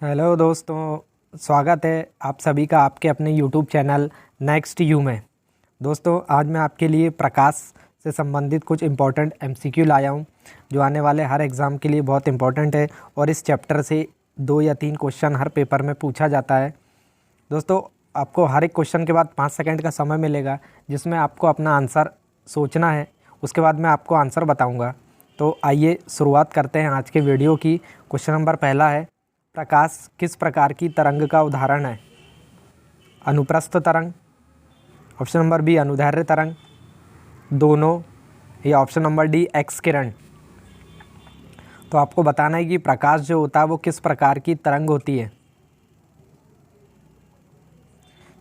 Hello दोस्तों, स्वागत है आप सभी का आपके अपने यूट्यूब चैनल नेक्स्ट यू में। दोस्तों, आज मैं आपके लिए प्रकाश से संबंधित कुछ इम्पोर्टेंट एमसीक्यू लाया हूं, जो आने वाले हर एग्ज़ाम के लिए बहुत इम्पोर्टेंट है और इस चैप्टर से 2 या 3 क्वेश्चन हर पेपर में पूछा जाता है। दोस्तों, आपको हर एक क्वेश्चन के बाद 5 सेकंड का समय मिलेगा, जिसमें आपको अपना आंसर सोचना है। उसके बाद मैं आपको आंसर बताऊँगा। तो आइए शुरुआत करते हैं आज के वीडियो की। क्वेश्चन नंबर पहला है, प्रकाश किस प्रकार की तरंग का उदाहरण है? अनुप्रस्थ तरंग, ऑप्शन नंबर बी अनुदैर्ध्य तरंग, दोनों, या ऑप्शन नंबर डी एक्स किरण। तो आपको बताना है कि प्रकाश जो होता है वो किस प्रकार की तरंग होती है।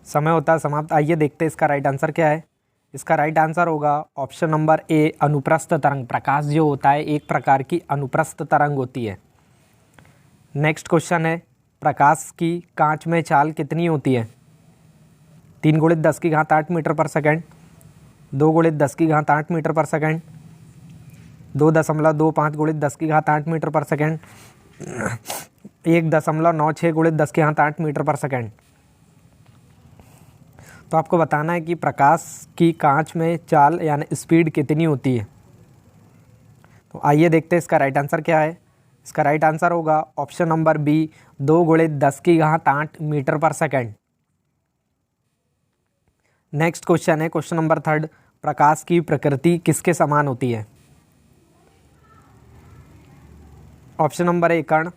समय होता है समाप्त। आइए देखते हैं इसका राइट आंसर क्या है। इसका राइट आंसर होगा ऑप्शन नंबर ए अनुप्रस्थ तरंग। प्रकाश जो होता है एक प्रकार की अनुप्रस्थ तरंग होती है। नेक्स्ट क्वेश्चन है, प्रकाश की कांच में चाल कितनी होती है? 3 गुणित 10 की घात 8 मीटर पर सेकंड, 2 गुणित 10 की घात 8 मीटर पर सेकंड, 2.25 गुणित 10 की घात 8 मीटर पर सेकंड, 1.96 गुणित 10 की घात 8 मीटर पर सेकंड। तो आपको बताना है कि प्रकाश की कांच में चाल यानी स्पीड कितनी होती है। तो आइए देखते हैं इसका राइट आंसर क्या है। इसका राइट आंसर होगा ऑप्शन नंबर बी 2 गुणित 10 की घात 8 मीटर पर सेकंड। नेक्स्ट क्वेश्चन है क्वेश्चन नंबर थर्ड, प्रकाश की प्रकृति किसके समान होती है? ऑप्शन नंबर ए कण,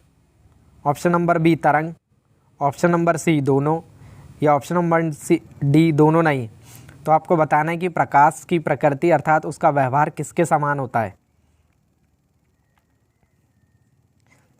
ऑप्शन नंबर बी तरंग, ऑप्शन नंबर सी दोनों, या ऑप्शन नंबर सी डी दोनों नहीं। तो आपको बताना है कि प्रकाश की प्रकृति अर्थात उसका व्यवहार किसके समान होता है।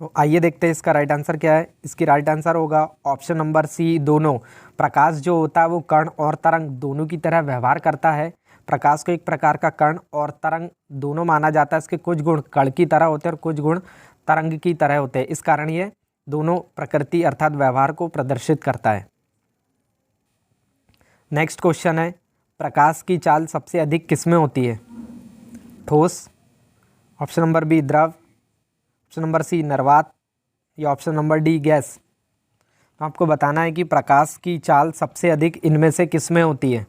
तो आइए देखते हैं इसका राइट आंसर क्या है। इसकी राइट आंसर होगा ऑप्शन नंबर सी दोनों। प्रकाश जो होता है वो कण और तरंग दोनों की तरह व्यवहार करता है। प्रकाश को एक प्रकार का कण और तरंग दोनों माना जाता है। इसके कुछ गुण कण की तरह होते हैं और कुछ गुण तरंग की तरह होते हैं। इस कारण ये दोनों प्रकृति अर्थात व्यवहार को प्रदर्शित करता है। नेक्स्ट क्वेश्चन है, प्रकाश की चाल सबसे अधिक किसमें होती है? ठोस, ऑप्शन नंबर बी द्रव, ऑप्शन नंबर सी निर्वात, या ऑप्शन नंबर डी गैस। तो आपको बताना है कि प्रकाश की चाल सबसे अधिक इनमें से किसमें होती है।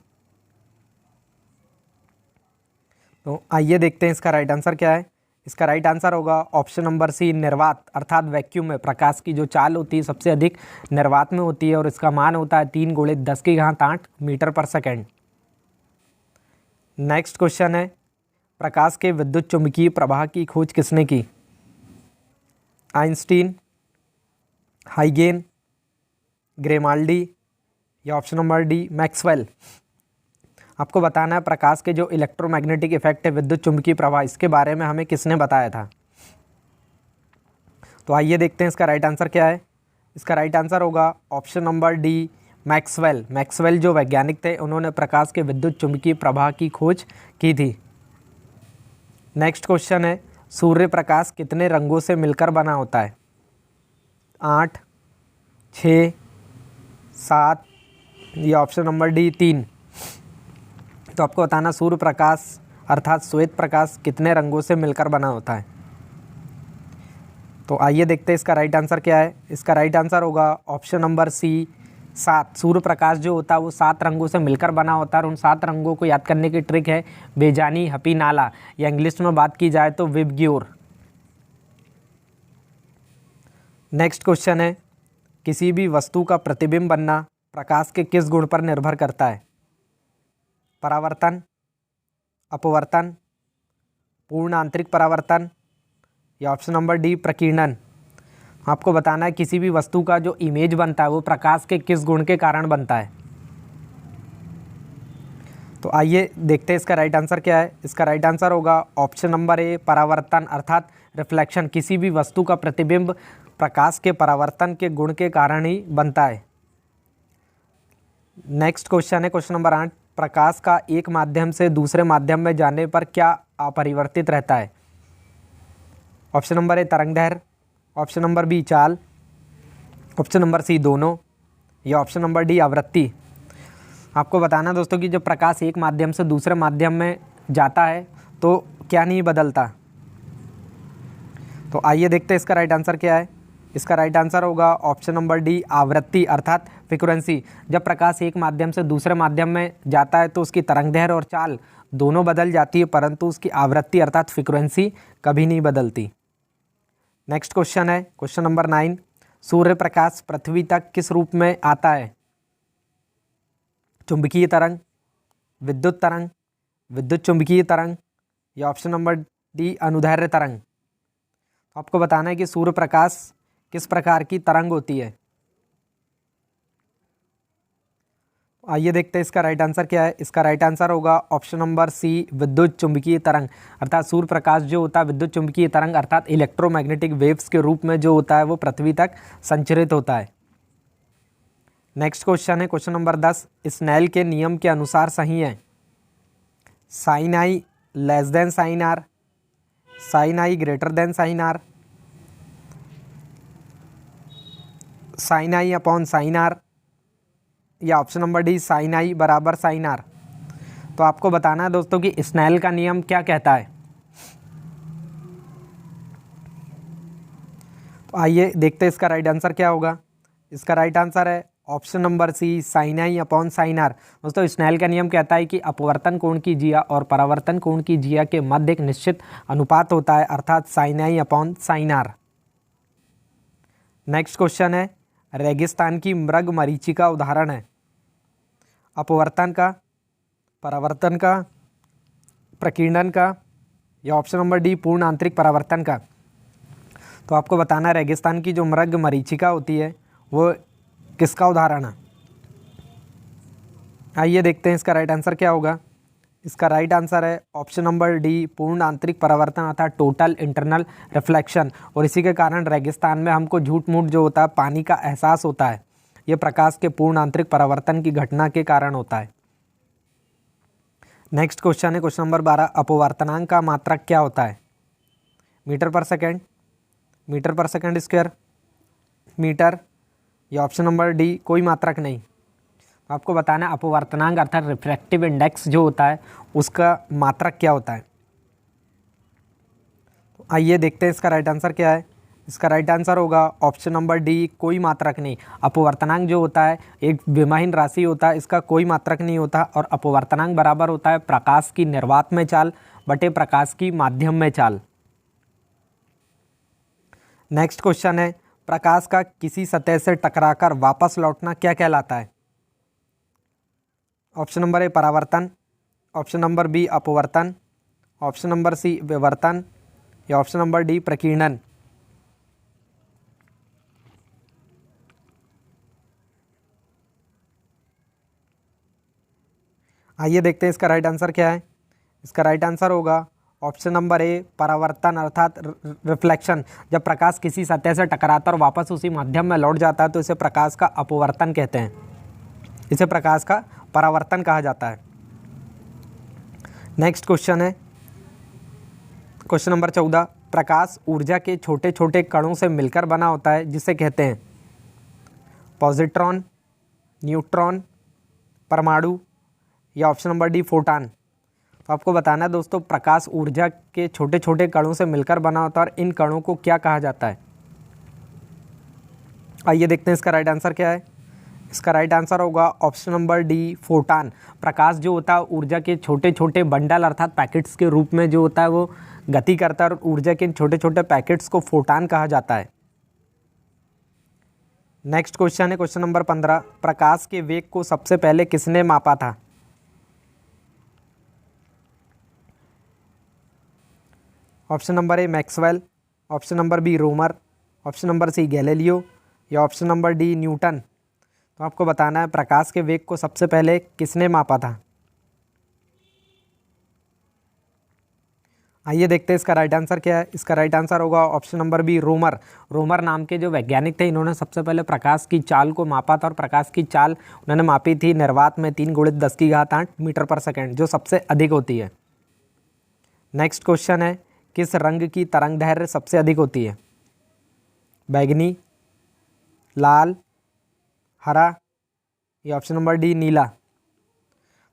तो आइए देखते हैं इसका राइट आंसर क्या है। इसका राइट आंसर होगा ऑप्शन नंबर सी निर्वात अर्थात वैक्यूम में। प्रकाश की जो चाल होती है सबसे अधिक निर्वात में होती है और इसका मान होता है 3 गुणित 10 की घात 8 मीटर पर सेकंड। नेक्स्ट क्वेश्चन है, प्रकाश के विद्युत चुंबकीय प्रवाह की खोज किसने की? आइंस्टीन, हाइगेन, ग्रेमाल्डी, या ऑप्शन नंबर डी मैक्सवेल। आपको बताना है प्रकाश के जो इलेक्ट्रोमैग्नेटिक इफेक्ट है विद्युत चुंबकीय प्रवाह, इसके बारे में हमें किसने बताया था। तो आइए देखते हैं इसका राइट आंसर क्या है। इसका राइट आंसर होगा option number D Maxwell. Maxwell जो वैज्ञानिक थे उन्होंने प्रकाश के विद्युत चुंबकीय प्रवाह की खोज की थी। नेक्स्ट क्वेश्चन है, सूर्य प्रकाश कितने रंगों से मिलकर बना होता है? 8, 6, 7, या ऑप्शन नंबर डी 3। तो आपको बताना सूर्य प्रकाश अर्थात श्वेत प्रकाश कितने रंगों से मिलकर बना होता है। तो आइए देखते हैं इसका राइट आंसर क्या है। इसका राइट आंसर होगा ऑप्शन नंबर सी 7। सूर्य प्रकाश जो होता है वो 7 रंगों से मिलकर बना होता है और उन 7 रंगों को याद करने की ट्रिक है बेजानी हपी नाला, या इंग्लिश में बात की जाए तो विबग्योर। नेक्स्ट क्वेश्चन है, किसी भी वस्तु का प्रतिबिंब बनना प्रकाश के किस गुण पर निर्भर करता है? परावर्तन, अपवर्तन, पूर्ण आंतरिक परावर्तन, या ऑप्शन नंबर डी प्रकीर्णन। आपको बताना है किसी भी वस्तु का जो इमेज बनता है वो प्रकाश के किस गुण के कारण बनता है। तो आइए देखते हैं इसका राइट आंसर क्या है। इसका राइट आंसर होगा ऑप्शन नंबर ए परावर्तन अर्थात रिफ्लेक्शन। किसी भी वस्तु का प्रतिबिंब प्रकाश के परावर्तन के गुण के कारण ही बनता है। नेक्स्ट क्वेश्चन है क्वेश्चन नंबर 8, प्रकाश का एक माध्यम से दूसरे माध्यम में जाने पर क्या अपरिवर्तित रहता है? ऑप्शन नंबर ए तरंगदैर्घ्य, ऑप्शन नंबर बी चाल, ऑप्शन नंबर सी दोनों, या ऑप्शन नंबर डी आवृत्ति। आपको बताना दोस्तों कि जब प्रकाश एक माध्यम से दूसरे माध्यम में जाता है तो क्या नहीं बदलता। तो आइए देखते हैं इसका राइट आंसर क्या है। इसका राइट आंसर होगा ऑप्शन नंबर डी आवृत्ति अर्थात फ्रीक्वेंसी। जब प्रकाश एक माध्यम से दूसरे माध्यम में जाता है तो उसकी तरंगदैर्घ्य और चाल दोनों बदल जाती है, परंतु उसकी आवृत्ति अर्थात फ्रीक्वेंसी कभी नहीं बदलती। नेक्स्ट क्वेश्चन है क्वेश्चन नंबर 9, सूर्य प्रकाश पृथ्वी तक किस रूप में आता है? चुंबकीय तरंग, विद्युत तरंग, विद्युत चुंबकीय तरंग या ऑप्शन नंबर डी अनुदैर्ध्य तरंग। आपको बताना है कि सूर्य प्रकाश किस प्रकार की तरंग होती है। आइए देखते हैं इसका राइट आंसर क्या है। इसका राइट आंसर होगा ऑप्शन नंबर सी विद्युत चुंबकीय तरंग। अर्थात सूर्य प्रकाश जो होता है विद्युत चुंबकीय तरंग अर्थात इलेक्ट्रोमैग्नेटिक वेव्स के रूप में जो होता है वो पृथ्वी तक संचरित होता है। नेक्स्ट क्वेश्चन है क्वेश्चन नंबर 10, स्नेल के नियम के अनुसार सही है? Sine i less than sine r, sine i greater than sine r, sine i upon sine r या option number D sine i बराबर साइन आर। तो आपको बताना है दोस्तों कि स्नेल का नियम क्या कहता है। तो आइए देखते हैं इसका राइट आंसर क्या होगा। इसका राइट आंसर है option number C sine i upon sine r. दोस्तों स्नेल का नियम कहता है कि अपवर्तन कोण की जिया और परावर्तन कोण की जिया के मध्य एक निश्चित अनुपात होता है अर्थात sine i upon sine r. Next question है रेगिस्तान की मृग मरीचिका उदाहरण है? अपवर्तन का, परावर्तन का, प्रकीर्णन का या ऑप्शन नंबर डी पूर्ण आंतरिक परावर्तन का। तो आपको बताना है रेगिस्तान की जो मृग मरीचिका होती है वो किसका उदाहरण है। आइए देखते हैं इसका राइट आंसर क्या होगा। इसका राइट आंसर है ऑप्शन नंबर डी पूर्ण आंतरिक परावर्तन अर्थात टोटल इंटरनल रिफ्लेक्शन। और इसी के कारण रेगिस्तान में हमको झूठ मूठ जो होता है पानी का एहसास होता है, ये प्रकाश के पूर्ण आंतरिक परावर्तन की घटना के कारण होता है। नेक्स्ट क्वेश्चन है क्वेश्चन नंबर 12, अपवर्तनांक का मात्रक क्या होता है? मीटर पर सेकेंड, मीटर पर सेकेंड स्क्वायर, मीटर या ऑप्शन नंबर डी कोई मात्रक नहीं। आपको बताना है अपवर्तनांक अर्थात रिफ्रैक्टिव इंडेक्स जो होता है उसका मात्रक क्या होता है। तो आइए देखते हैं इसका राइट आंसर क्या है। इसका राइट आंसर होगा ऑप्शन नंबर डी कोई मात्रक नहीं। अपवर्तनांक जो होता है एक विमाहीन राशि होता है, इसका कोई मात्रक नहीं होता और अपवर्तनांक बराबर होता है प्रकाश की निर्वात में चाल बटे प्रकाश की माध्यम में चाल। नेक्स्ट क्वेश्चन है प्रकाश का किसी सतह से टकराकर वापस लौटना क्या कहलाता है? ऑप्शन नंबर ए परावर्तन, ऑप्शन नंबर बी अपवर्तन, ऑप्शन नंबर सी विवर्तन या ऑप्शन नंबर डी प्रकीर्णन। आइए देखते हैं इसका राइट आंसर क्या है। इसका राइट आंसर होगा ऑप्शन नंबर ए परावर्तन अर्थात रिफ्लेक्शन। जब प्रकाश किसी सतह से टकराता और वापस उसी माध्यम में लौट जाता है तो इसे प्रकाश का अपवर्तन कहते हैं, इसे प्रकाश का परावर्तन कहा जाता है। नेक्स्ट क्वेश्चन है क्वेश्चन नंबर 14, प्रकाश ऊर्जा के छोटे छोटे कणों से मिलकर बना होता है जिसे कहते हैं पॉजिट्रॉन, न्यूट्रॉन, परमाणु या ऑप्शन नंबर डी फोटान। तो आपको बताना है दोस्तों प्रकाश ऊर्जा के छोटे छोटे कणों से मिलकर बना होता है और इन कणों को क्या कहा जाता है। आइए देखते हैं इसका राइट आंसर क्या है। इसका राइट आंसर होगा ऑप्शन नंबर डी फोटान। प्रकाश जो होता है ऊर्जा के छोटे छोटे बंडल अर्थात पैकेट्स के रूप में जो होता है वो गति करता है और ऊर्जा के इन छोटे छोटे पैकेट्स को फोटान कहा जाता है। नेक्स्ट क्वेश्चन है क्वेश्चन नंबर 15, प्रकाश के वेग को सबसे पहले किसने मापा था? Option number A Maxwell, option number B Romer, option number C Galileo या ऑप्शन नंबर डी न्यूटन। तो आपको बताना है प्रकाश के वेग को सबसे पहले किसने मापा था। आइए देखते हैं इसका राइट आंसर क्या है। इसका राइट आंसर होगा ऑप्शन नंबर बी रोमर। रोमर नाम के जो वैज्ञानिक थे इन्होंने सबसे पहले प्रकाश की चाल को मापा था और प्रकाश की चाल उन्होंने मापी थी निर्वात में 3 × 10⁸ मीटर पर सेकेंड जो सबसे अधिक होती है। नेक्स्ट क्वेश्चन है किस रंग की तरंगदैर्घ्य सबसे अधिक होती है? बैगनी, लाल, हरा या ऑप्शन नंबर डी नीला।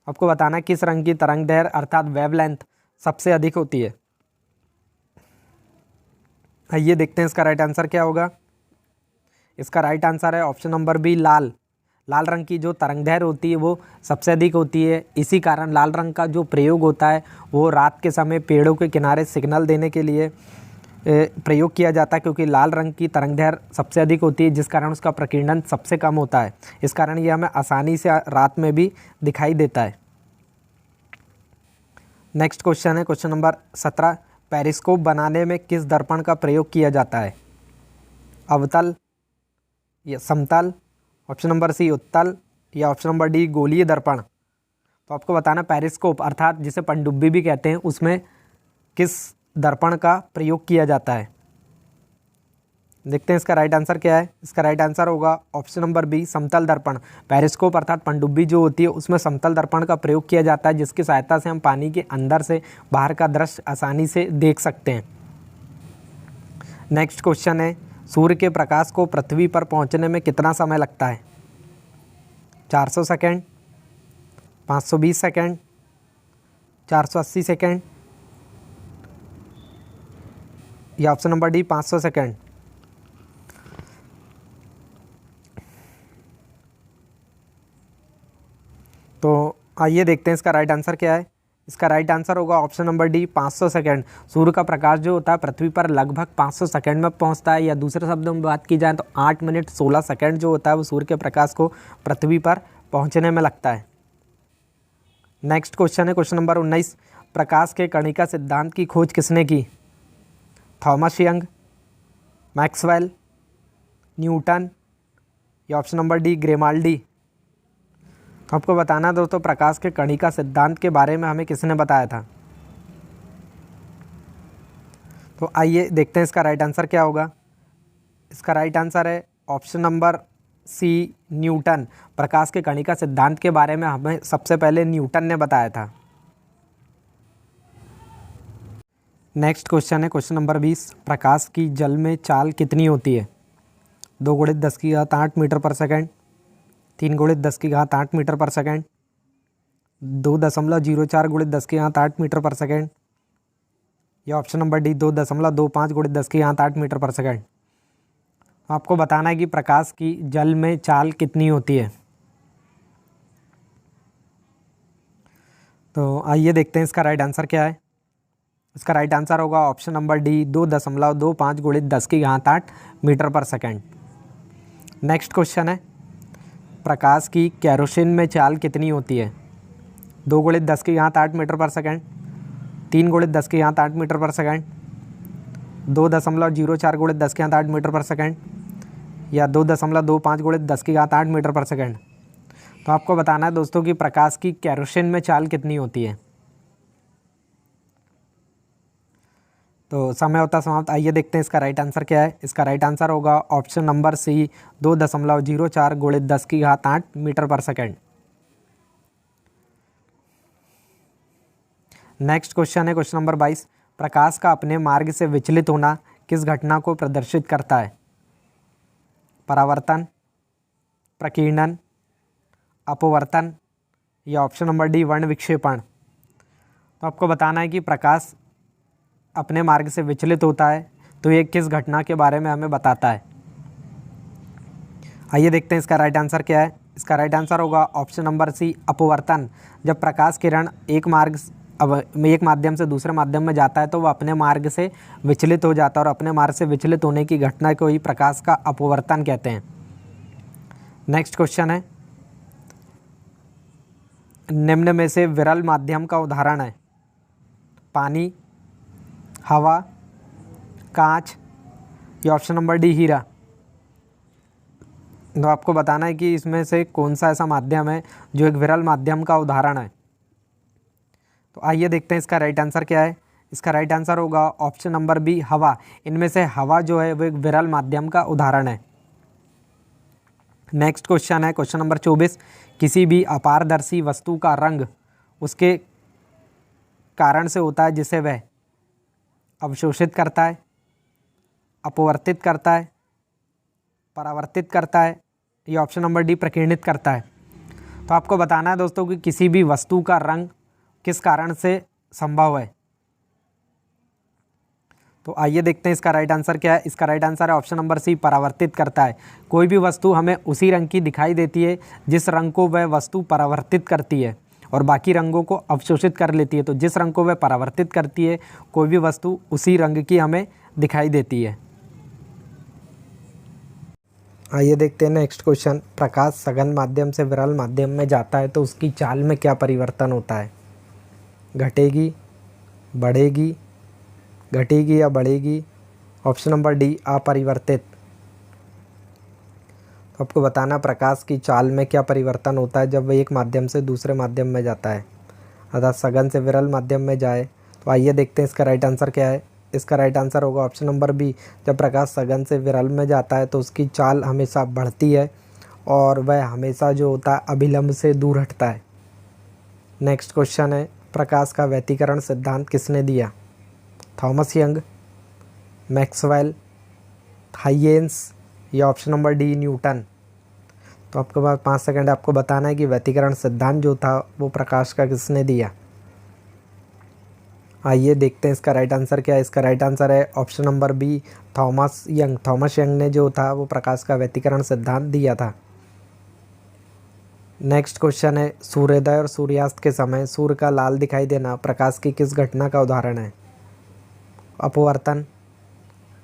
आपको बताना है किस रंग की तरंगदैर्घ्य अर्थात वेवलेंथ सबसे अधिक होती है। आइए देखते हैं इसका राइट आंसर क्या होगा। इसका राइट आंसर है ऑप्शन नंबर बी लाल। लाल रंग की जो तरंगदैर्घ्य होती है वो सबसे अधिक होती है। इसी कारण लाल रंग का जो प्रयोग होता है वो रात के समय पेड़ों के किनारे सिग्नल देने के लिए प्रयोग किया जाता है, क्योंकि लाल रंग की तरंगदैर्घ्य सबसे अधिक होती है, जिस कारण उसका प्रकीर्णन सबसे कम होता है। इस कारण ये हमें आसानी से रात में भी दिखाई देता है। नेक्स्ट क्वेश्चन है क्वेश्चन नंबर 17। पेरिस्कोप बनाने में किस दर्पण का प्रयोग किया जाता है? अवतल या समतल, ऑप्शन नंबर सी उत्तल, या ऑप्शन नंबर डी गोलीय दर्पण। तो आपको बताना पेरिस्कोप अर्थात जिसे पनडुब्बी भी कहते हैं उसमें किस दर्पण का प्रयोग किया जाता है। देखते हैं इसका राइट आंसर क्या है। इसका राइट आंसर होगा ऑप्शन नंबर बी समतल दर्पण। पेरिस्कोप अर्थात पनडुब्बी जो होती है उसमें समतल दर्पण का प्रयोग किया जाता है, जिसकी सहायता से हम पानी के अंदर से बाहर का दृश्य आसानी से देख सकते हैं। नेक्स्ट क्वेश्चन है सूर्य के प्रकाश को पृथ्वी पर पहुंचने में कितना समय लगता है? 400 सेकेंड, 520 सेकेंड, 480 सेकेंड, या ऑप्शन नंबर डी 500 सेकेंड। तो आइए देखते हैं इसका राइट आंसर क्या है। इसका राइट आंसर होगा ऑप्शन नंबर डी 500 सेकेंड। सूर्य का प्रकाश जो होता है पृथ्वी पर लगभग 500 सेकेंड में पहुंचता है, या दूसरे शब्दों में बात की जाए तो 8 मिनट 16 सेकेंड जो होता है वो सूर्य के प्रकाश को पृथ्वी पर पहुंचने में लगता है। नेक्स्ट क्वेश्चन है क्वेश्चन नंबर 19। प्रकाश के कणिका सिद्धांत की खोज किसने की? थॉमस यंग, मैक्सवेल, न्यूटन, या ऑप्शन नंबर डी ग्रेमाल्डी। आपको बताना दोस्तों प्रकाश के कणिका सिद्धांत के बारे में हमें किसने बताया था। तो आइए देखते हैं इसका राइट आंसर क्या होगा। इसका राइट आंसर है ऑप्शन नंबर सी न्यूटन। प्रकाश के कणिका सिद्धांत के बारे में हमें सबसे पहले न्यूटन ने बताया था। नेक्स्ट क्वेश्चन है क्वेश्चन नंबर 20। प्रकाश की जल में चाल कितनी होती है? 2 × 10⁸ मीटर पर सेकेंड, 3 × 10⁸ मीटर पर सेकेंड, 2.04 × 10⁸ मीटर पर सेकेंड, या ऑप्शन नंबर डी 2.25 × 10⁸ मीटर पर सेकेंड। आपको बताना है कि प्रकाश की जल में चाल कितनी होती है। तो आइए देखते हैं इसका राइट आंसर क्या है। इसका राइट आंसर होगा ऑप्शन नंबर डी 2.25 × 10⁸ मीटर पर सेकेंड। नेक्स्ट क्वेश्चन है प्रकाश की केरोसिन में चाल कितनी होती है? 2 × 10⁸ मीटर पर सेकेंड, 3 × 10⁸ मीटर पर सेकेंड, 2.04 × 10⁸ मीटर पर सेकेंड, या 2.25 × 10⁸ मीटर पर सेकेंड। तो आपको बताना है दोस्तों कि प्रकाश की केरोसिन में चाल कितनी होती है। तो समय होता समाप्त। आइए देखते हैं इसका राइट आंसर क्या है। इसका राइट आंसर होगा ऑप्शन नंबर सी 2.04 × 10⁸ मीटर पर सेकेंड। नेक्स्ट क्वेश्चन है क्वेश्चन नंबर 22। प्रकाश का अपने मार्ग से विचलित होना किस घटना को प्रदर्शित करता है? परावर्तन, प्रकीर्णन, अपवर्तन, या ऑप्शन नंबर डी वर्ण विक्षेपण। तो आपको बताना है कि प्रकाश अपने मार्ग से विचलित होता है तो ये किस घटना के बारे में हमें बताता है। आइए देखते हैं इसका राइट आंसर क्या है। इसका राइट आंसर होगा ऑप्शन नंबर सी अपवर्तन। जब प्रकाश किरण एक माध्यम से दूसरे माध्यम में जाता है तो वह अपने मार्ग से विचलित हो जाता है, और अपने मार्ग से विचलित होने की घटना को ही प्रकाश का अपवर्तन कहते हैं। नेक्स्ट क्वेश्चन है निम्न में से विरल माध्यम का उदाहरण है? पानी, हवा, कांच, या ऑप्शन नंबर डी हीरा। तो आपको बताना है कि इसमें से कौन सा ऐसा माध्यम है जो एक विरल माध्यम का उदाहरण है। तो आइए देखते हैं इसका राइट आंसर क्या है। इसका राइट आंसर होगा ऑप्शन नंबर बी हवा। इनमें से हवा जो है वो एक विरल माध्यम का उदाहरण है। नेक्स्ट क्वेश्चन है क्वेश्चन नंबर 24। किसी भी अपारदर्शी वस्तु का रंग उसके कारण से होता है जिसे वह अवशोषित करता है, अपवर्तित करता है, परावर्तित करता है, या ऑप्शन नंबर डी प्रकीर्णित करता है। तो आपको बताना है दोस्तों कि किसी भी वस्तु का रंग किस कारण से संभव है। तो आइए देखते हैं इसका राइट आंसर क्या है। इसका राइट आंसर है ऑप्शन नंबर सी, परावर्तित करता है। कोई भी वस्तु हमें उसी रंग की दिखाई देती है जिस रंग को वह वस्तु परावर्तित करती है और बाकी रंगों को अवशोषित कर लेती है। तो जिस रंग को वह परावर्तित करती है कोई भी वस्तु उसी रंग की हमें दिखाई देती है। आइए देखते हैं नेक्स्ट क्वेश्चन। प्रकाश सघन माध्यम से विरल माध्यम में जाता है तो उसकी चाल में क्या परिवर्तन होता है? घटेगी, बढ़ेगी, घटेगी या बढ़ेगी? ऑप्शन नंबर डी, अपरिवर्तित। तो आपको बताना प्रकाश की चाल में क्या परिवर्तन होता है जब वह एक माध्यम से दूसरे माध्यम में जाता है, अर्थात सघन से विरल माध्यम में जाए। तो आइए देखते हैं इसका राइट आंसर क्या है। इसका राइट आंसर होगा ऑप्शन नंबर बी, जब प्रकाश सघन से विरल में जाता है तो उसकी चाल हमेशा बढ़ती है और वह हमेशा जो होता है अभिलंब से दूर हटता है। नेक्स्ट क्वेश्चन है, प्रकाश का व्यतिकरण सिद्धांत किसने दिया? थॉमस यंग, मैक्सवेल, हाइजेंस या ऑप्शन नंबर डी, न्यूटन। तो आपके पास 5 सेकंड आपको बताना है कि व्यतिकरण सिद्धांत जो था वो प्रकाश का किसने दिया। आइए देखते हैं इसका राइट आंसर क्या है। इसका राइट आंसर है option number B, Thomas Young. Thomas Young ने जो था वो प्रकाश का व्यतिकरण सिद्धांत दिया था। नेक्स्ट क्वेश्चन है, सूर्योदय और सूर्यास्त के समय सूर्य का लाल दिखाई देना प्रकाश की किस घटना का उदाहरण है? अपवर्तन,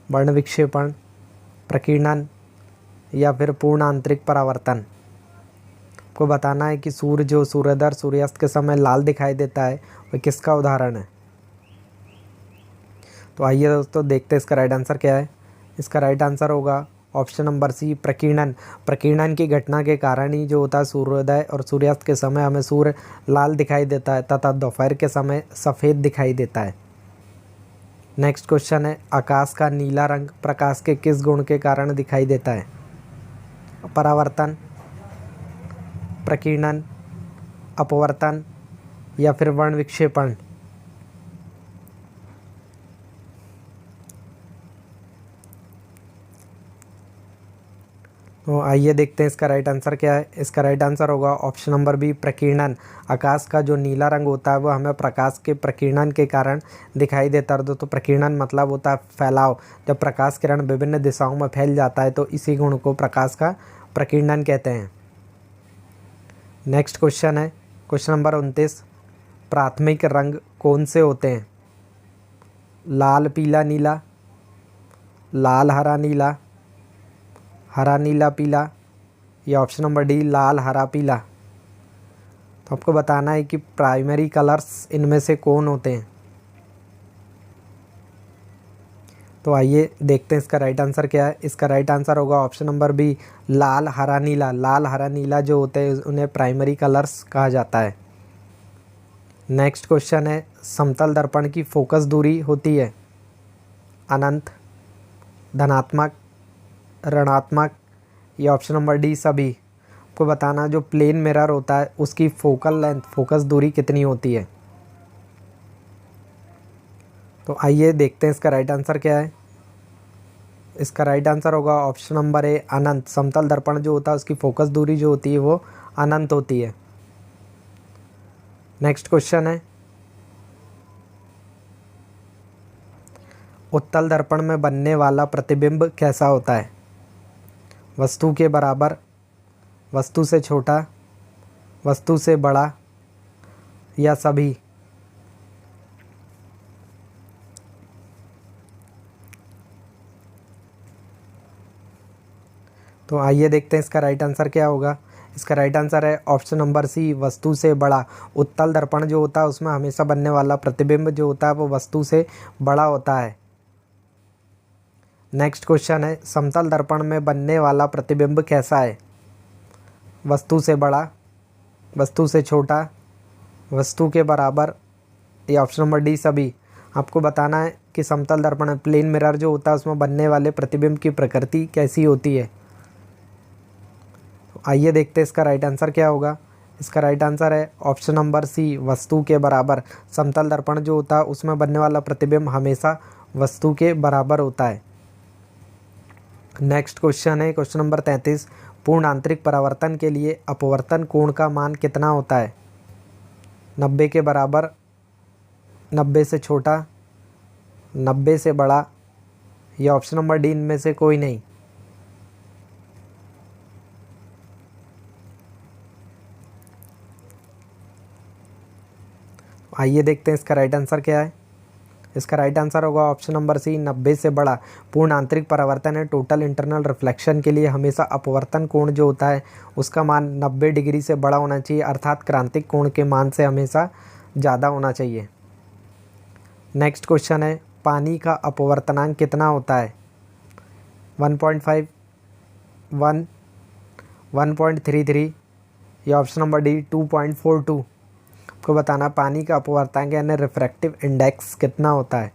वर्ण विक्षेपण, प्रकीर्णन या फिर पूर्ण आंतरिक परावर्तन। को बताना है कि सूर्य जो सूर्योदय और सूर्यास्त के समय लाल दिखाई देता है वह किसका उदाहरण है। तो आइए दोस्तों देखते हैं इसका राइट आंसर क्या है। इसका राइट आंसर होगा ऑप्शन नंबर सी, प्रकीर्णन। प्रकीर्णन की घटना के कारण ही जो होता है सूर्योदय और सूर्यास्त के समय हमें सूर्य लाल दिखाई देता है तथा दोपहर के समय सफ़ेद दिखाई देता है। नेक्स्ट क्वेश्चन है, आकाश का नीला रंग प्रकाश के किस गुण के कारण दिखाई देता है? परावर्तन, प्रकीर्णन, अपवर्तन या फिर वर्ण विक्षेपण। तो आइए देखते हैं इसका राइट आंसर क्या है। इसका राइट आंसर होगा ऑप्शन नंबर बी, प्रकीर्णन। आकाश का जो नीला रंग होता है वो हमें प्रकाश के प्रकीर्णन के कारण दिखाई देता है। तो प्रकीर्णन मतलब होता है फैलाव। जब प्रकाश किरण विभिन्न दिशाओं में फैल जाता है तो इसी गुण को प्रकाश का प्रकीर्णन कहते हैं। नेक्स्ट क्वेश्चन है क्वेश्चन नंबर 29, प्राथमिक रंग कौन से होते हैं? लाल पीला नीला, लाल हरा नीला, हरा नीला पीला या ऑप्शन नंबर डी, लाल हरा पीला। तो आपको बताना है कि प्राइमरी कलर्स इनमें से कौन होते हैं। तो आइए देखते हैं इसका राइट आंसर क्या है। इसका राइट आंसर होगा ऑप्शन नंबर बी, लाल हरा नीला। लाल हरा नीला जो होते हैं उन्हें प्राइमरी कलर्स कहा जाता है। नेक्स्ट क्वेश्चन है, समतल दर्पण की फोकस दूरी होती है अनंत, धनात्मक, ऋणात्मक या ऑप्शन नंबर डी, सभी। आपको बताना जो प्लेन मिरर होता है उसकी फोकल लेंथ, फोकस दूरी कितनी होती है। तो आइए देखते हैं इसका राइट आंसर क्या है। इसका राइट आंसर होगा ऑप्शन नंबर ए, अनंत। समतल दर्पण जो होता है उसकी फोकस दूरी जो होती है वो अनंत होती है। नेक्स्ट क्वेश्चन है, उत्तल दर्पण में बनने वाला प्रतिबिंब कैसा होता है? वस्तु के बराबर, वस्तु से छोटा, वस्तु से बड़ा या सभी। तो आइए देखते हैं इसका राइट आंसर क्या होगा। इसका राइट आंसर है ऑप्शन नंबर सी, वस्तु से बड़ा। उत्तल दर्पण जो होता है उसमें हमेशा बनने वाला प्रतिबिंब जो होता है वो वस्तु से बड़ा होता है। नेक्स्ट क्वेश्चन है, समतल दर्पण में बनने वाला प्रतिबिंब कैसा है? वस्तु से बड़ा, वस्तु से छोटा, वस्तु के बराबर या ऑप्शन नंबर डी, सभी। आपको बताना है कि समतल दर्पण में प्लेन मिरर जो होता है उसमें बनने वाले प्रतिबिंब की प्रकृति कैसी होती है। तो आइए देखते हैं इसका राइट आंसर क्या होगा। इसका राइट आंसर है ऑप्शन नंबर सी, वस्तु के बराबर। समतल दर्पण जो होता है उसमें बनने वाला प्रतिबिंब हमेशा वस्तु के बराबर होता है। नेक्स्ट क्वेश्चन है क्वेश्चन नंबर 33, पूर्ण आंतरिक परावर्तन के लिए अपवर्तन कोण का मान कितना होता है? 90 के बराबर, 90 से छोटा, 90 से बड़ा, या ऑप्शन नंबर डी इनमें से कोई नहीं। आइए देखते हैं इसका राइट आंसर क्या है। इसका राइट आंसर होगा ऑप्शन नंबर सी, 90 से बड़ा। पूर्ण आंतरिक परावर्तन है टोटल इंटरनल रिफ्लेक्शन के लिए हमेशा अपवर्तन कोण जो होता है उसका मान 90 डिग्री से बड़ा होना चाहिए, अर्थात क्रांतिक कोण के मान से हमेशा ज़्यादा होना चाहिए। नेक्स्ट क्वेश्चन है, पानी का अपवर्तनांक कितना होता है? 1.5, 1, 1.33 या ऑप्शन नंबर डी 2.42। आपको बताना पानी का अपवर्तनांक यानी रिफ्रैक्टिव इंडेक्स कितना होता है।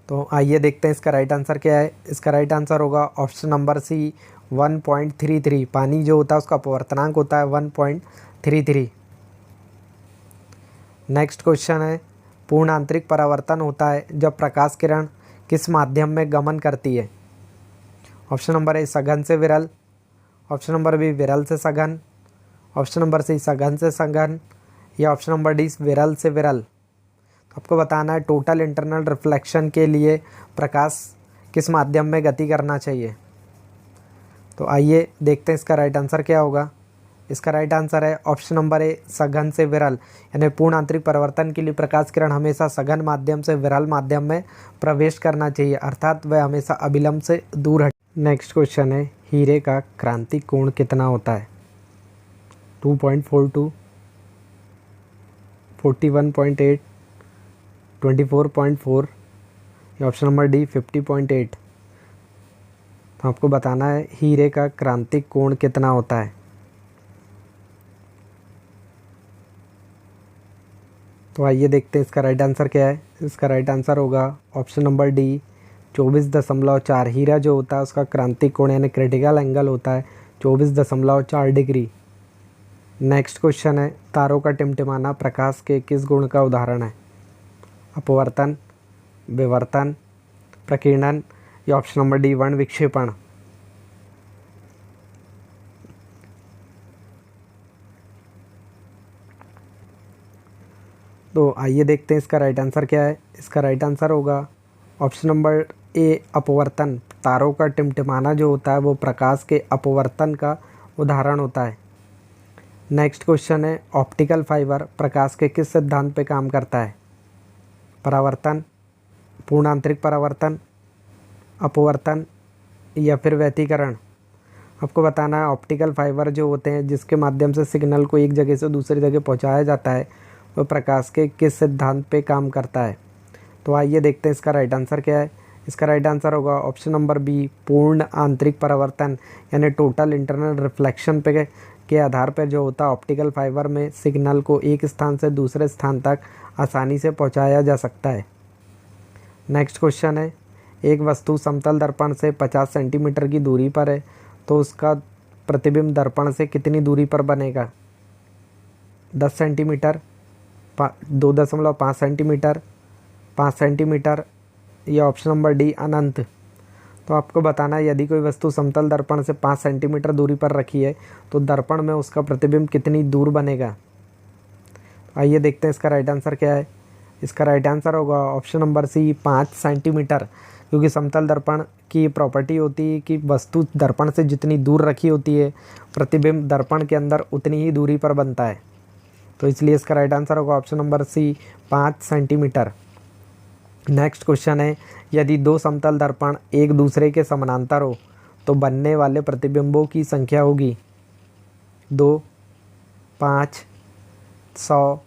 तो आइए देखते हैं इसका राइट आंसर क्या है। इसका राइट आंसर होगा ऑप्शन नंबर सी, 1.33। पानी जो होता है उसका अपवर्तनांक होता है 1.33। नेक्स्ट क्वेश्चन है, पूर्ण आंतरिक परावर्तन होता है जब प्रकाश किरण किस माध्यम में गमन करती है? ऑप्शन नंबर ए सघन से विरल, ऑप्शन नंबर बी विरल से सघन, ऑप्शन नंबर सी सघन से सघन, या ऑप्शन नंबर डी विरल से विरल। आपको बताना है टोटल इंटरनल रिफ्लेक्शन के लिए प्रकाश किस माध्यम में गति करना चाहिए। तो आइए देखते हैं इसका राइट आंसर क्या होगा। इसका राइट आंसर है ऑप्शन नंबर ए सघन से विरल, यानी पूर्ण आंतरिक परिवर्तन के लिए प्रकाश किरण हमेशा सघन माध्यम से विरल माध्यम में प्रवेश करना चाहिए, अर्थात वह हमेशा अभिलंब से दूर हटे। नेक्स्ट क्वेश्चन है, हीरे का क्रांतिक कोण कितना होता है? 2.42, 41.8, 24.4 या ऑप्शन नंबर डी 50.8। तो आपको बताना है हीरे का क्रांतिक कोण कितना होता है। तो आइए देखते हैं इसका राइट आंसर क्या है। इसका राइट आंसर होगा ऑप्शन नंबर डी 24.4। हीरा जो होता है उसका क्रांतिक कोण यानी क्रिटिकल एंगल होता है 24.4 डिग्री। नेक्स्ट क्वेश्चन है, तारों का टिमटिमाना प्रकाश के किस गुण का उदाहरण है? अपवर्तन, विवर्तन, प्रकीर्णन या ऑप्शन नंबर डी वर्ण विक्षेपण। तो आइए देखते हैं इसका राइट आंसर क्या है। इसका राइट आंसर होगा ऑप्शन नंबर ए अपवर्तन। तारों का टिमटिमाना जो होता है वो प्रकाश के अपवर्तन का उदाहरण होता है। नेक्स्ट क्वेश्चन है, ऑप्टिकल फाइबर प्रकाश के किस सिद्धांत पे काम करता है? परावर्तन, पूर्ण आंतरिक परावर्तन, अपवर्तन या फिर व्यतिकरण। आपको बताना है ऑप्टिकल फाइबर जो होते हैं जिसके माध्यम से सिग्नल को एक जगह से दूसरी जगह पहुंचाया जाता है वह प्रकाश के किस सिद्धांत पे काम करता है। तो आइए देखते हैं इसका राइट आंसर क्या है। इसका राइट आंसर होगा ऑप्शन नंबर बी पूर्ण आंतरिक परावर्तन, यानी टोटल इंटरनल रिफ्लेक्शन पे के आधार पर जो होता है ऑप्टिकल फाइबर में सिग्नल को एक स्थान से दूसरे स्थान तक आसानी से पहुंचाया जा सकता है। नेक्स्ट क्वेश्चन है, एक वस्तु समतल दर्पण से 50 सेंटीमीटर की दूरी पर है तो उसका प्रतिबिंब दर्पण से कितनी दूरी पर बनेगा? 10 सेंटीमीटर, 2.5 सेंटीमीटर, 5 सेंटीमीटर या ऑप्शन नंबर डी अनंत। तो आपको बताना है यदि कोई वस्तु समतल दर्पण से 5 सेंटीमीटर दूरी पर रखी है तो दर्पण में उसका प्रतिबिंब कितनी दूर बनेगा। आइए देखते हैं इसका राइट आंसर क्या है। इसका राइट आंसर होगा ऑप्शन नंबर सी 5 सेंटीमीटर, क्योंकि समतल दर्पण की प्रॉपर्टी होती है कि वस्तु दर्पण से जितनी दूर रखी होती है प्रतिबिंब दर्पण के अंदर उतनी ही दूरी पर बनता है। तो इसलिए इसका राइट आंसर होगा option number C 5 centimetre. Next question है, यदि दो समतल दर्पण एक दूसरे के समानांतर हो तो बनने वाले प्रतिबिंबों की संख्या होगी 2, 5, 100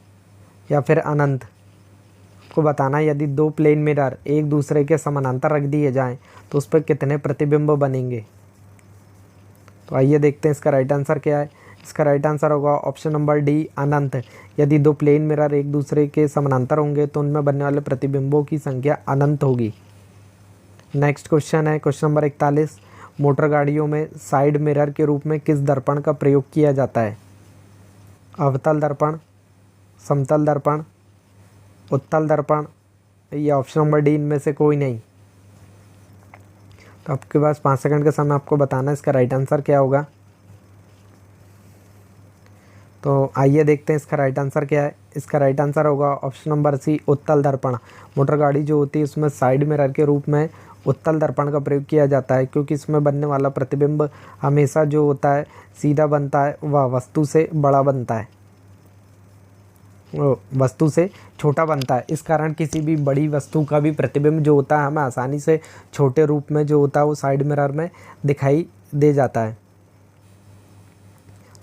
या फिर अनंत। आपको बताना है यदि दो प्लेन मिरर एक दूसरे के समानांतर रख दिए जाएं तो उस पर कितने प्रतिबिंब बनेंगे। तो आइए देखते हैं इसका राइट आंसर क्या है। इसका राइट आंसर होगा ऑप्शन नंबर डी अनंत। यदि दो प्लेन मिरर एक दूसरे के समानांतर होंगे तो उनमें बनने वाले प्रतिबिंबों की संख्या अनंत होगी। नेक्स्ट क्वेश्चन है क्वेश्चन नंबर 41, मोटर गाड़ियों में साइड मिरर के रूप में किस दर्पण का प्रयोग किया जाता है? अवतल दर्पण, समतल दर्पण, उत्तल दर्पण या ऑप्शन नंबर डी इनमें से कोई नहीं। तो आपके पास 5 सेकंड का समय आपको बताना है इसका राइट आंसर क्या होगा। तो आइए देखते हैं इसका राइट आंसर क्या है। इसका राइट आंसर होगा ऑप्शन नंबर सी, उत्तल दर्पण। मोटर गाड़ी जो होती है उसमें साइड मिरर के रूप में उत्तल दर्पण का प्रयोग किया जाता है, क्योंकि इसमें बनने वाला प्रतिबिंब हमेशा जो होता है सीधा बनता है, वह वस्तु से बड़ा बनता है, वस्तु से छोटा बनता है। इस कारण किसी भी बड़ी वस्तु का भी प्रतिबिंब जो होता है हमें आसानी से छोटे रूप में जो होता है वो साइड मिरर में दिखाई दे जाता है।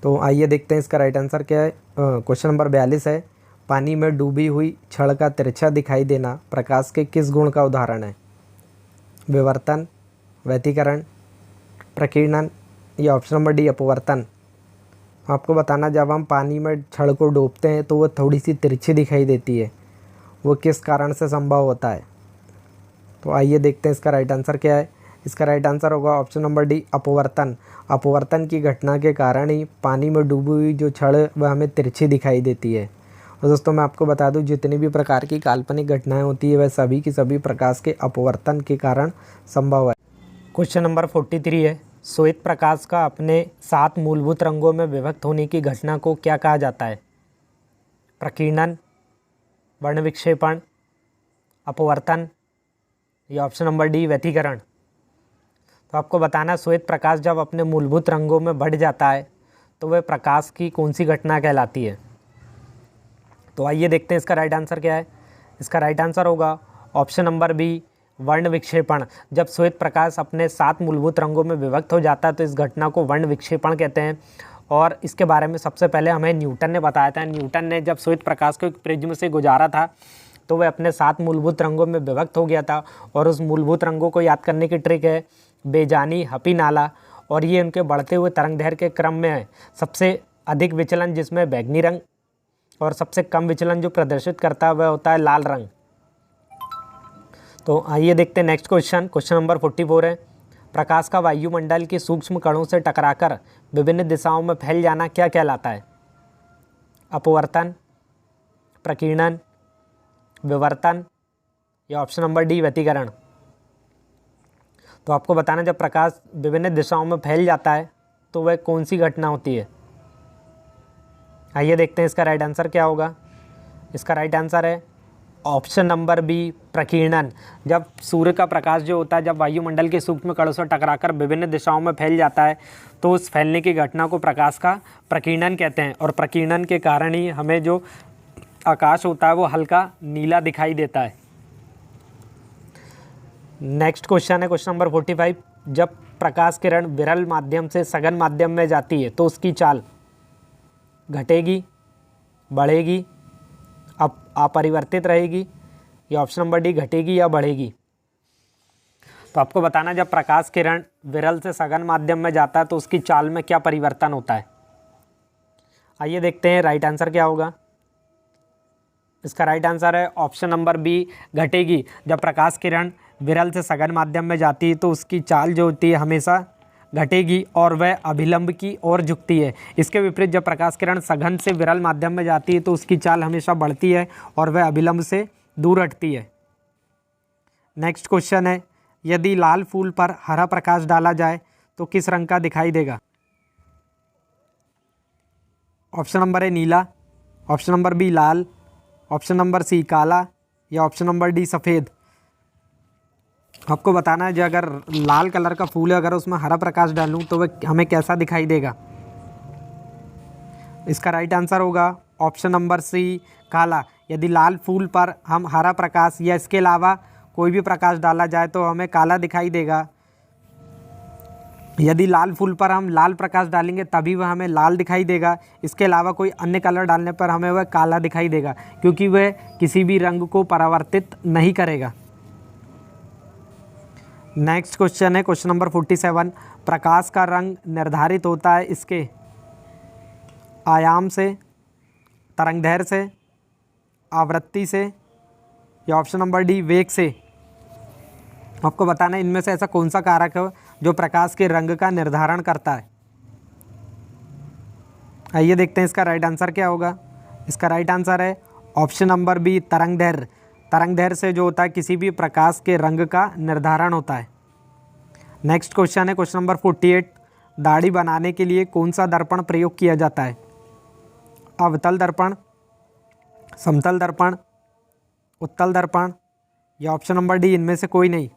तो आइए देखते हैं इसका राइट आंसर क्या है। क्वेश्चन नंबर 42 है, पानी में डूबी हुई छड़ का तिरछा दिखाई देना प्रकाश के किस गुण का उदाहरण है? विवर्तन, व्यतिकरण, प्रकीर्णन या ऑप्शन नंबर डी, अपवर्तन। आपको बताना, जब हम पानी में छड़ को डूबते हैं तो वो थोड़ी सी तिरछी दिखाई देती है, वो किस कारण से संभव होता है? तो आइए देखते हैं इसका राइट आंसर क्या है। इसका राइट आंसर होगा ऑप्शन नंबर डी, अपवर्तन। अपवर्तन की घटना के कारण ही पानी में डूबी हुई जो छड़ वह हमें तिरछी दिखाई देती है। और दोस्तों मैं आपको बता दूं, जितनी भी प्रकार की काल्पनिक घटनाएं होती है वह सभी की सभी प्रकाश के अपवर्तन के कारण संभव है। क्वेश्चन नंबर 43 है, श्वेत प्रकाश का अपने 7 मूलभूत रंगों में विभक्त होने की घटना को क्या कहा जाता है? प्रकीर्णन, वर्ण विक्षेपण, अपवर्तन या ऑप्शन नंबर डी, व्यतिकरण। तो आपको बताना, श्वेत प्रकाश जब अपने मूलभूत रंगों में बढ़ जाता है तो वह प्रकाश की कौन सी घटना कहलाती है? तो आइए देखते हैं इसका राइट आंसर क्या है। इसका राइट आंसर होगा ऑप्शन नंबर बी, वर्ण विक्षेपण। जब श्वेत प्रकाश अपने 7 मूलभूत रंगों में विभक्त हो जाता है तो इस घटना को वर्ण विक्षेपण कहते हैं। और इसके बारे में सबसे पहले हमें न्यूटन ने बताया था। न्यूटन ने जब श्वेत प्रकाश को एक प्रिज्म से गुजारा था तो वह अपने 7 मूलभूत रंगों में विभक्त हो गया था। और उस मूलभूत रंगों को याद करने की ट्रिक है बेजानी, हपी, नाला। और ये उनके बढ़ते हुए तरंग दैर्घ्य के क्रम में है। सबसे अधिक विचलन जिसमें बैंगनी रंग और सबसे कम विचलन जो प्रदर्शित करता है वह होता है लाल रंग। तो आइए देखते हैं नेक्स्ट क्वेश्चन। क्वेश्चन नंबर 44 है, प्रकाश का वायुमंडल के सूक्ष्म कणों से टकराकर विभिन्न दिशाओं में फैल जाना क्या कहलाता है? अपवर्तन, प्रकीर्णन, विवर्तन या ऑप्शन नंबर डी, व्यतिकरण। तो आपको बताना, जब प्रकाश विभिन्न दिशाओं में फैल जाता है तो वह कौन सी घटना होती है? आइए देखते हैं इसका राइट आंसर क्या होगा। इसका राइट आंसर है ऑप्शन नंबर बी, प्रकीर्णन। जब सूर्य का प्रकाश जो होता है जब वायुमंडल के सूक्ष्म कणों से टकराकर विभिन्न दिशाओं में फैल जाता है तो उस फैलने की घटना को प्रकाश का प्रकीर्णन कहते हैं। और प्रकीर्णन के कारण ही हमें जो आकाश होता है वो हल्का नीला दिखाई देता है। नेक्स्ट क्वेश्चन है क्वेश्चन नंबर 45, जब प्रकाश किरण विरल माध्यम से सघन माध्यम में जाती है तो उसकी चाल घटेगी, बढ़ेगी, अपरिवर्तित रहेगी या ऑप्शन नंबर डी, घटेगी या बढ़ेगी। तो आपको बताना, जब प्रकाश किरण विरल से सघन माध्यम में जाता है तो उसकी चाल में क्या परिवर्तन होता है? आइए देखते हैं राइट आंसर क्या होगा। इसका राइट आंसर है ऑप्शन नंबर बी, घटेगी। जब प्रकाश किरण विरल से सघन माध्यम में जाती है तो उसकी चाल जो होती है हमेशा घटेगी और वह अभिलंब की ओर झुकती है। इसके विपरीत जब प्रकाश किरण सघन से विरल माध्यम में जाती है तो उसकी चाल हमेशा बढ़ती है और वह अभिलंब से दूर हटती है। नेक्स्ट क्वेश्चन है, यदि लाल फूल पर हरा प्रकाश डाला जाए तो किस रंग का दिखाई देगा? ऑप्शन नंबर ए, नीला, ऑप्शन नंबर बी, लाल, ऑप्शन नंबर सी, काला या ऑप्शन नंबर डी, सफ़ेद। आपको बताना है, जो अगर लाल कलर का फूल है अगर उसमें हरा प्रकाश डालूं तो वह हमें कैसा दिखाई देगा? इसका राइट आंसर होगा ऑप्शन नंबर सी, काला। यदि लाल फूल पर हम हरा प्रकाश या इसके अलावा कोई भी प्रकाश डाला जाए तो हमें काला दिखाई देगा। यदि लाल फूल पर हम लाल प्रकाश डालेंगे तभी वह हमें लाल दिखाई देगा। इसके अलावा कोई अन्य कलर डालने पर हमें वह काला दिखाई देगा, क्योंकि वह किसी भी रंग को परावर्तित नहीं करेगा। नेक्स्ट क्वेश्चन है क्वेश्चन नंबर 47, प्रकाश का रंग निर्धारित होता है इसके आयाम से, तरंगदैर्घ्य से, आवृत्ति से या ऑप्शन नंबर डी, वेग से। आपको बताना है इनमें से ऐसा कौन सा कारक है जो प्रकाश के रंग का निर्धारण करता है। आइए देखते हैं इसका राइट आंसर क्या होगा। इसका राइट आंसर है ऑप्शन नंबर बी, तरंगदैर्घ्य। तरंगदैर्घ्य से जो होता है किसी भी प्रकाश के रंग का निर्धारण होता है। नेक्स्ट क्वेश्चन है क्वेश्चन नंबर 48, दाढ़ी बनाने के लिए कौन सा दर्पण प्रयोग किया जाता है? अवतल दर्पण, समतल दर्पण, उत्तल दर्पण या ऑप्शन नंबर डी इनमें से कोई नहीं।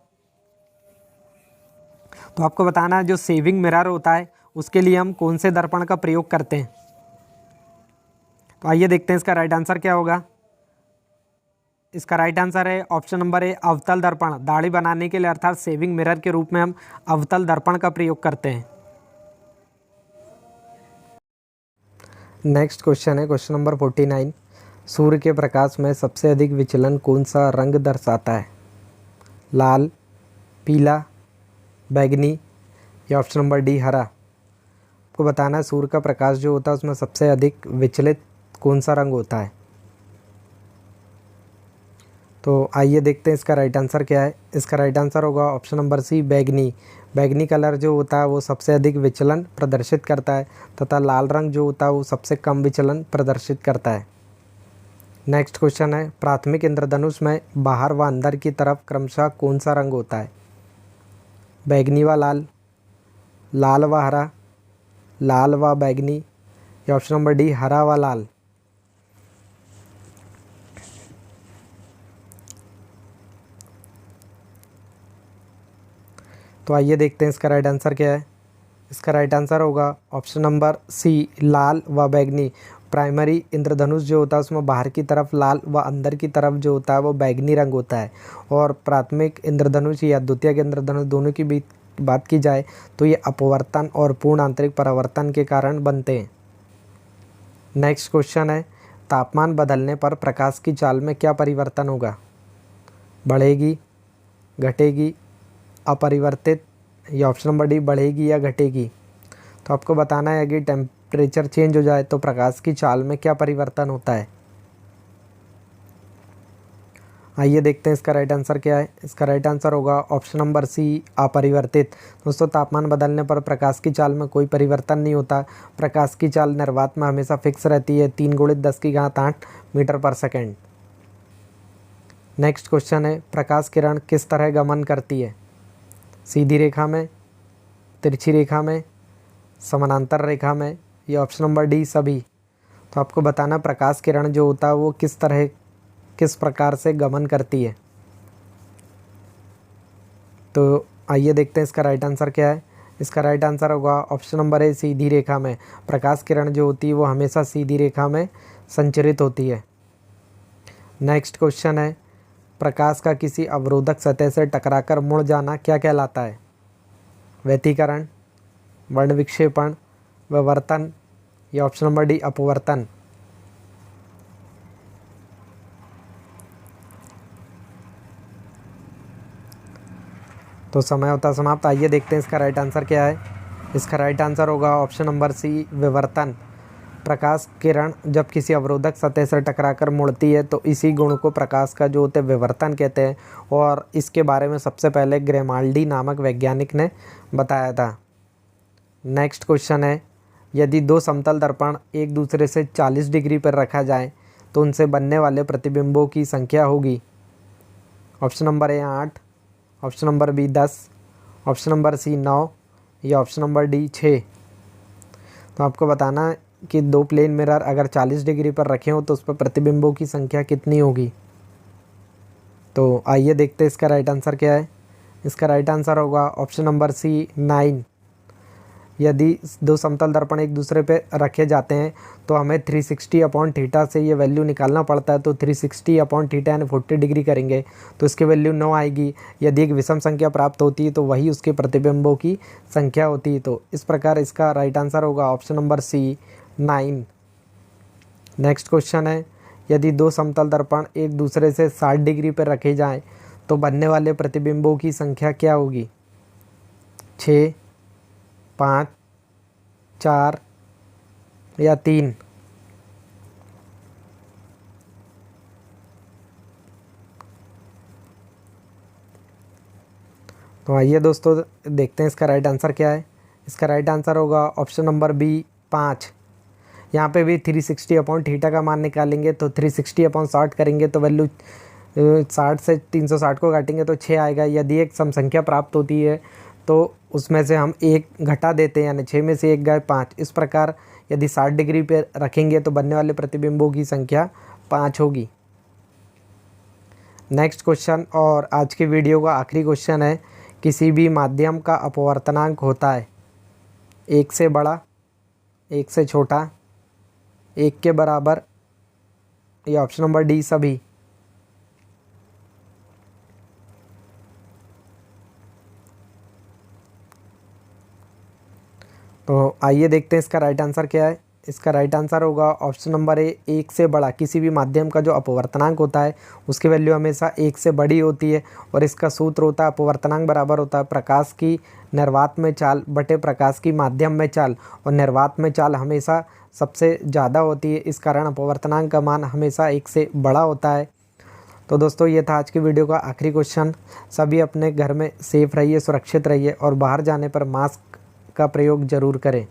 तो आपको बताना है जो सेविंग मिरर होता है उसके लिए हम कौन से दर्पण का प्रयोग करते हैं। तो आइए देखते हैं इसका राइट आंसर क्या होगा। इसका राइट आंसर है ऑप्शन नंबर ए अवतल दर्पण। दाढ़ी बनाने के लिए अर्थात सेविंग मिरर के रूप में हम अवतल दर्पण का प्रयोग करते हैं। नेक्स्ट क्वेश्चन है क्वेश्चन नंबर 49। सूर्य के प्रकाश में सबसे अधिक विचलन कौन सा रंग दर्शाता है? लाल, पीला, बैगनी या ऑप्शन नंबर डी हरा। आपको बताना है सूर्य का प्रकाश जो होता है उसमें सबसे अधिक विचलित कौन सा रंग होता है। तो आइए देखते हैं इसका राइट आंसर क्या है। इसका राइट आंसर होगा ऑप्शन नंबर सी बैगनी। बैगनी कलर जो होता है वो सबसे अधिक विचलन प्रदर्शित करता है तथा लाल रंग जो होता है वो सबसे कम विचलन प्रदर्शित करता है। नेक्स्ट क्वेश्चन है प्राथमिक इंद्रधनुष में बाहर व अंदर की तरफ क्रमशः कौन सा रंग होता है? बैगनी व लाल, लाल व हरा, लाल व बैगनी या ऑप्शन नंबर डी हरा व लाल। तो आइए देखते हैं इसका राइट आंसर क्या है। इसका राइट आंसर होगा ऑप्शन नंबर सी लाल व बैगनी। प्राइमरी इंद्रधनुष जो होता है उसमें बाहर की तरफ लाल व अंदर की तरफ जो होता है वो बैगनी रंग होता है। और प्राथमिक इंद्रधनुष या द्वितीयक इंद्रधनुष दोनों की भी बात की जाए तो ये अपवर्तन और पूर्ण आंतरिक परावर्तन के कारण बनते हैं। नेक्स्ट क्वेश्चन है तापमान बदलने पर प्रकाश की चाल में क्या परिवर्तन होगा? बढ़ेगी, घटेगी, अपरिवर्तित या ऑप्शन नंबर डी बढ़ेगी या घटेगी। तो आपको बताना है कि टेम्परेचर चेंज हो जाए तो प्रकाश की चाल में क्या परिवर्तन होता है। आइए देखते हैं इसका राइट आंसर क्या है। इसका राइट आंसर होगा ऑप्शन नंबर सी अपरिवर्तित। दोस्तों तापमान बदलने पर प्रकाश की चाल में कोई परिवर्तन नहीं होता। प्रकाश की चाल निर्वात में हमेशा फिक्स रहती है 3 × 10⁸ मीटर पर सेकेंड। नेक्स्ट क्वेश्चन है प्रकाश किरण किस तरह गमन करती है? सीधी रेखा में, तिरछी रेखा में, समानांतर रेखा में या ऑप्शन नंबर डी सभी। तो आपको बताना प्रकाश किरण जो होता है वो किस प्रकार से गमन करती है। तो आइए देखते हैं इसका राइट आंसर क्या है। इसका राइट आंसर होगा ऑप्शन नंबर ए सीधी रेखा में। प्रकाश किरण जो होती है वो हमेशा सीधी रेखा में संचरित होती है। नेक्स्ट क्वेश्चन है प्रकाश का किसी अवरोधक सतह से टकराकर मुड़ जाना क्या कहलाता है? व्यतिकरण, वर्ण विक्षेपण, विवर्तन या ऑप्शन नंबर डी अपवर्तन। तो समय होता समाप्त। आइए देखते हैं इसका राइट आंसर क्या है। इसका राइट आंसर होगा ऑप्शन नंबर सी विवर्तन। प्रकाश किरण जब किसी अवरोधक सतह से टकराकर मुड़ती है तो इसी गुण को प्रकाश का जो होते हैं विवर्तन कहते हैं और इसके बारे में सबसे पहले ग्रेमाल्डी नामक वैज्ञानिक ने बताया था। नेक्स्ट क्वेश्चन है यदि 2 समतल दर्पण एक दूसरे से 40 डिग्री पर रखा जाए तो उनसे बनने वाले प्रतिबिंबों की संख्या होगी। Option number A 8, option number B 10, option number C 9 या ऑप्शन नंबर डी 6। तो आपको बताना है कि 2 प्लेन मिरर अगर 40 डिग्री पर रखे हो तो उस पर प्रतिबिंबों की संख्या कितनी होगी। तो आइए देखते हैं इसका राइट आंसर क्या है। इसका राइट आंसर होगा ऑप्शन नंबर सी 9। यदि 2 समतल दर्पण एक दूसरे पे रखे जाते हैं तो हमें 360/θ से ये वैल्यू निकालना पड़ता है। तो 360/θ यानी 40 डिग्री करेंगे तो इसकी वैल्यू 9 आएगी। यदि एक विषम संख्या प्राप्त होती है तो वही उसके प्रतिबिंबों की संख्या होती है। तो इस प्रकार इसका राइट आंसर होगा option number C 9। Next question है यदि 2 समतल दर्पण एक दूसरे से 60 डिग्री पर रखे जाएं तो बनने वाले प्रतिबिंबों की संख्या क्या होगी? 6, 5, 4 या 3। तो आइए दोस्तों देखते हैं इसका राइट आंसर क्या है। इसका राइट आंसर होगा ऑप्शन नंबर बी 5। यहाँ पे भी 360/θ का मान निकालेंगे तो 360/60 करेंगे तो वैल्यू 60 से 360 को काटेंगे तो 6 आएगा। यदि एक सम संख्या प्राप्त होती है तो उसमें से हम 1 घटा देते हैं यानी 6 में से 1 गए 5। इस प्रकार यदि 60 डिग्री पे रखेंगे तो बनने वाले प्रतिबिंबों की संख्या 5 होगी। नेक्स्ट क्वेश्चन और आज की वीडियो का आखिरी क्वेश्चन है, किसी भी माध्यम का अपवर्तनांक होता है 1 से बड़ा, 1 से छोटा, 1 के बराबर, या ऑप्शन नंबर डी सभी। तो आइए देखते हैं इसका राइट आंसर क्या है। इसका राइट आंसर होगा ऑप्शन नंबर ए, 1 से बड़ा। किसी भी माध्यम का जो अपवर्तनांक होता है उसकी वैल्यू हमेशा 1 से बड़ी होती है और इसका सूत्र होता है अपवर्तनांक बराबर होता है प्रकाश की निर्वात में चाल बटे प्रकाश की माध्यम में चाल, और निर्वात में चाल हमेशा सबसे ज़्यादा होती है, इस कारण अपवर्तनांक का मान हमेशा 1 से बड़ा होता है। तो दोस्तों ये था आज की वीडियो का आखिरी क्वेश्चन। सभी अपने घर में सेफ रहिए, सुरक्षित रहिए और बाहर जाने पर मास्क का प्रयोग ज़रूर करें।